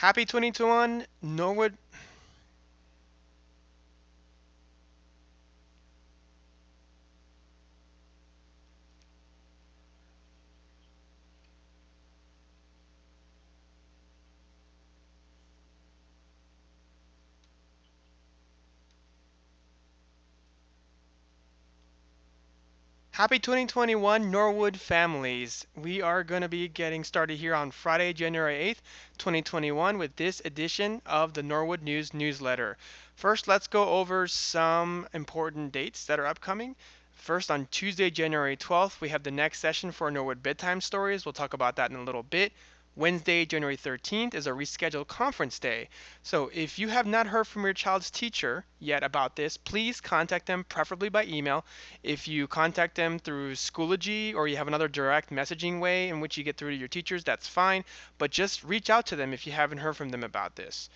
Happy 2021, Norwood. Happy 2021, Norwood families. We are going to be getting started here on Friday, January 8th, 2021, with this edition of the Norwood News newsletter. First, let's go over some important dates that are upcoming. First, on Tuesday, January 12th, we have the next session for Norwood Bedtime Stories. We'll talk about that in a little bit. Wednesday, January 13th is a rescheduled conference day. So if you have not heard from your child's teacher yet about this, please contact them, preferably by email. If you contact them through Schoology or you have another direct messaging way in which you get through to your teachers, that's fine. But just reach out to them if you haven't heard from them about this.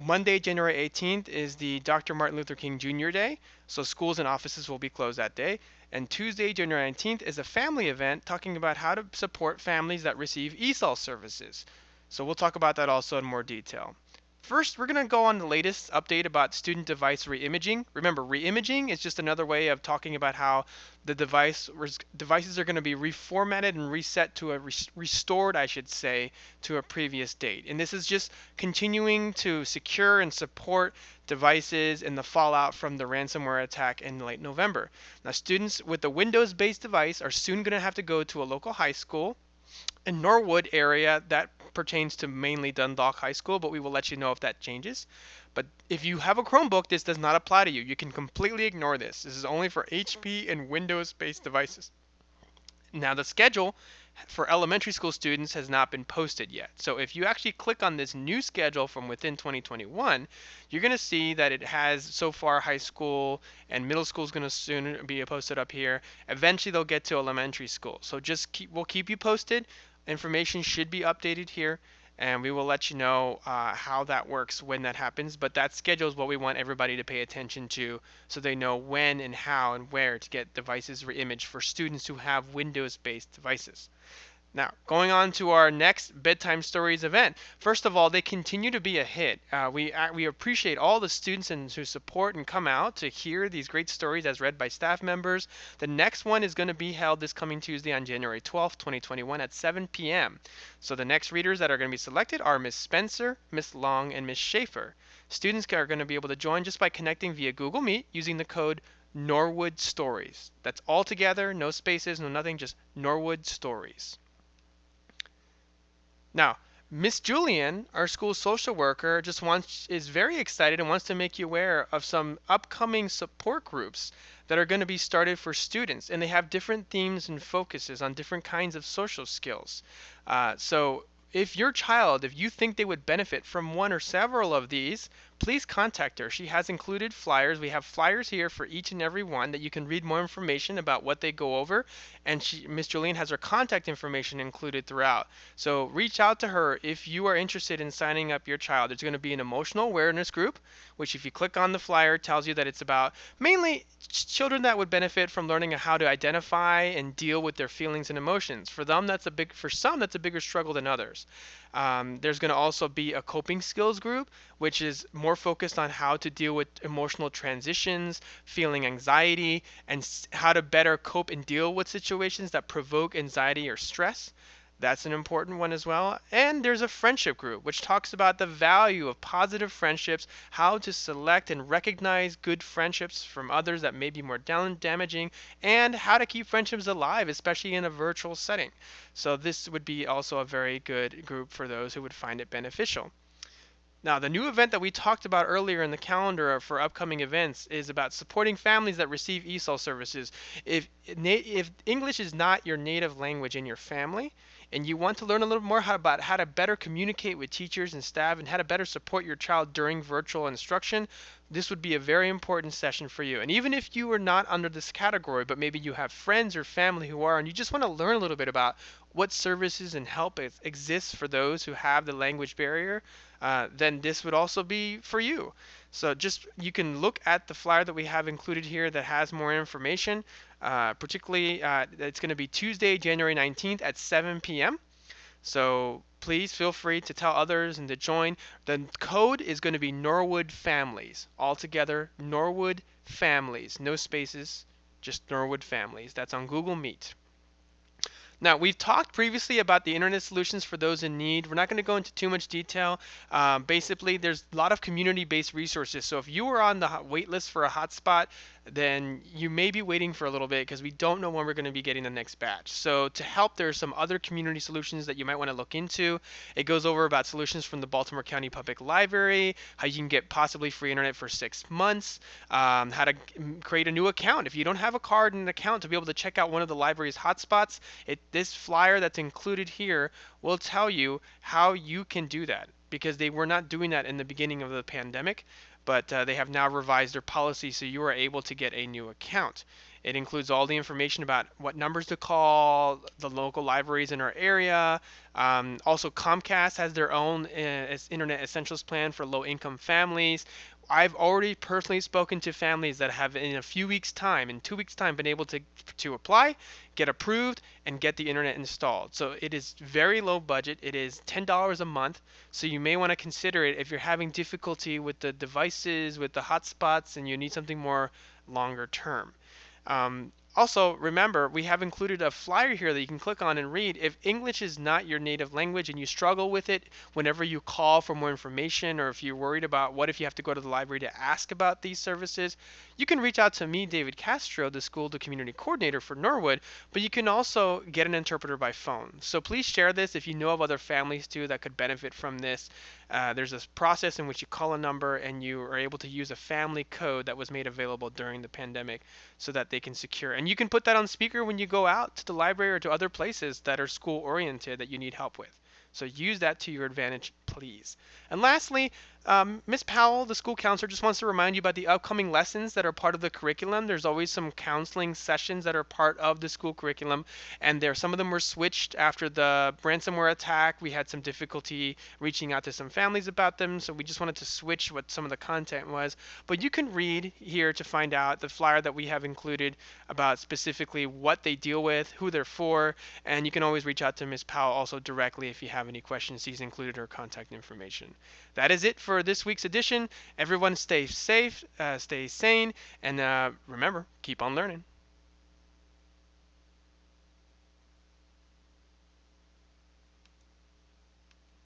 Monday, January 18th is the Dr. Martin Luther King Jr. Day, so schools and offices will be closed that day. And Tuesday, January 19th is a family event talking about how to support families that receive ESOL services. So we'll talk about that also in more detail. First, we're going to go on the latest update about student device reimaging. Remember, reimaging is just another way of talking about how the devices are going to be reformatted and reset to a restored, I should say, to a previous date. And this is just continuing to secure and support devices in the fallout from the ransomware attack in late November. Now, students with a Windows-based device are soon going to have to go to a local high school in Norwood area. That pertains to mainly Dundalk High School, but we will let you know if that changes. But if you have a Chromebook, this does not apply to you. You can completely ignore this. This is only for HP and Windows-based devices. Now, the schedule for elementary school students has not been posted yet. So if you actually click on this new schedule from within 2021, you're going to see that it has so far high school and middle school is going to soon be posted up here. Eventually they'll get to elementary school. So we'll keep you posted. Information should be updated here, and we will let you know how that works when that happens. But that schedule is what we want everybody to pay attention to, so they know when and how and where to get devices reimaged for students who have Windows-based devices. Now, going on to our next Bedtime Stories event. First of all, they continue to be a hit. We appreciate all the students who support and come out to hear these great stories as read by staff members. The next one is going to be held this coming Tuesday on January 12th, 2021 at 7 p.m. So the next readers that are going to be selected are Miss Spencer, Miss Long, and Miss Schaefer. Students are going to be able to join just by connecting via Google Meet using the code Norwood Stories. That's all together, no spaces, no nothing, just Norwood Stories. Now, Miss Julian, our school social worker, is very excited and wants to make you aware of some upcoming support groups that are going to be started for students, and they have different themes and focuses on different kinds of social skills. So if you think they would benefit from one or several of these, please contact her. She has included flyers. We have flyers here for each and every one that you can read more information about what they go over, and Miss Julian has her contact information included throughout. So reach out to her if you are interested in signing up your child. There's going to be an emotional awareness group, which if you click on the flyer tells you that it's about mainly children that would benefit from learning how to identify and deal with their feelings and emotions. For some that's a bigger struggle than others. There's going to also be a coping skills group, which is more focused on how to deal with emotional transitions, feeling anxiety, and how to better cope and deal with situations that provoke anxiety or stress. That's an important one as well. And there's a friendship group, which talks about the value of positive friendships, how to select and recognize good friendships from others that may be more damaging, and how to keep friendships alive, especially in a virtual setting. So this would be also a very good group for those who would find it beneficial. Now, the new event that we talked about earlier in the calendar for upcoming events is about supporting families that receive ESOL services. If English is not your native language in your family, and you want to learn a little more about how to better communicate with teachers and staff and how to better support your child during virtual instruction, this would be a very important session for you. And even if you are not under this category, but maybe you have friends or family who are, and you just want to learn a little bit about what services and help exists for those who have the language barrier, then this would also be for you. So you can look at the flyer that we have included here that has more information. Particularly, it's going to be Tuesday, January 19th at 7 p.m. So please feel free to tell others and to join. The code is going to be Norwood Families. All together, Norwood Families. No spaces, just Norwood Families. That's on Google Meet. Now, we've talked previously about the internet solutions for those in need. We're not going to go into too much detail. Basically, there's a lot of community-based resources. So if you are on the wait list for a hotspot, then you may be waiting for a little bit because we don't know when we're going to be getting the next batch. So to help, there's some other community solutions that you might want to look into. It goes over about solutions from the Baltimore County Public Library, how you can get possibly free internet for 6 months, how to create a new account. If you don't have a card and an account to be able to check out one of the library's hotspots, this flyer that's included here will tell you how you can do that, because they were not doing that in the beginning of the pandemic, but they have now revised their policy so you are able to get a new account. It includes all the information about what numbers to call, the local libraries in our area. Also, Comcast has their own Internet Essentials plan for low-income families. I've already personally spoken to families that have, in a few weeks' time, in 2 weeks' time, been able to apply, get approved, and get the internet installed. So it is very low budget. It is $10 a month. So you may want to consider it if you're having difficulty with the devices, with the hotspots, and you need something more longer term. Also, remember, we have included a flyer here that you can click on and read. If English is not your native language and you struggle with it whenever you call for more information, or if you're worried about what if you have to go to the library to ask about these services, you can reach out to me, David Castro, the school to community coordinator for Norwood, but you can also get an interpreter by phone. So please share this if you know of other families too that could benefit from this. There's this process in which you call a number and you are able to use a family code that was made available during the pandemic so that they can secure. And you can put that on speaker when you go out to the library or to other places that are school oriented that you need help with. So use that to your advantage, please. And lastly, Ms. Powell, the school counselor, just wants to remind you about the upcoming lessons that are part of the curriculum. There's always some counseling sessions that are part of the school curriculum, and some of them were switched after the ransomware attack. We had some difficulty reaching out to some families about them, so we just wanted to switch what some of the content was. But you can read here to find out the flyer that we have included about specifically what they deal with, who they're for, and you can always reach out to Ms. Powell also directly if you have any questions. She's included her contact information. That is it for this week's edition. Everyone stay safe, stay sane, and remember, keep on learning.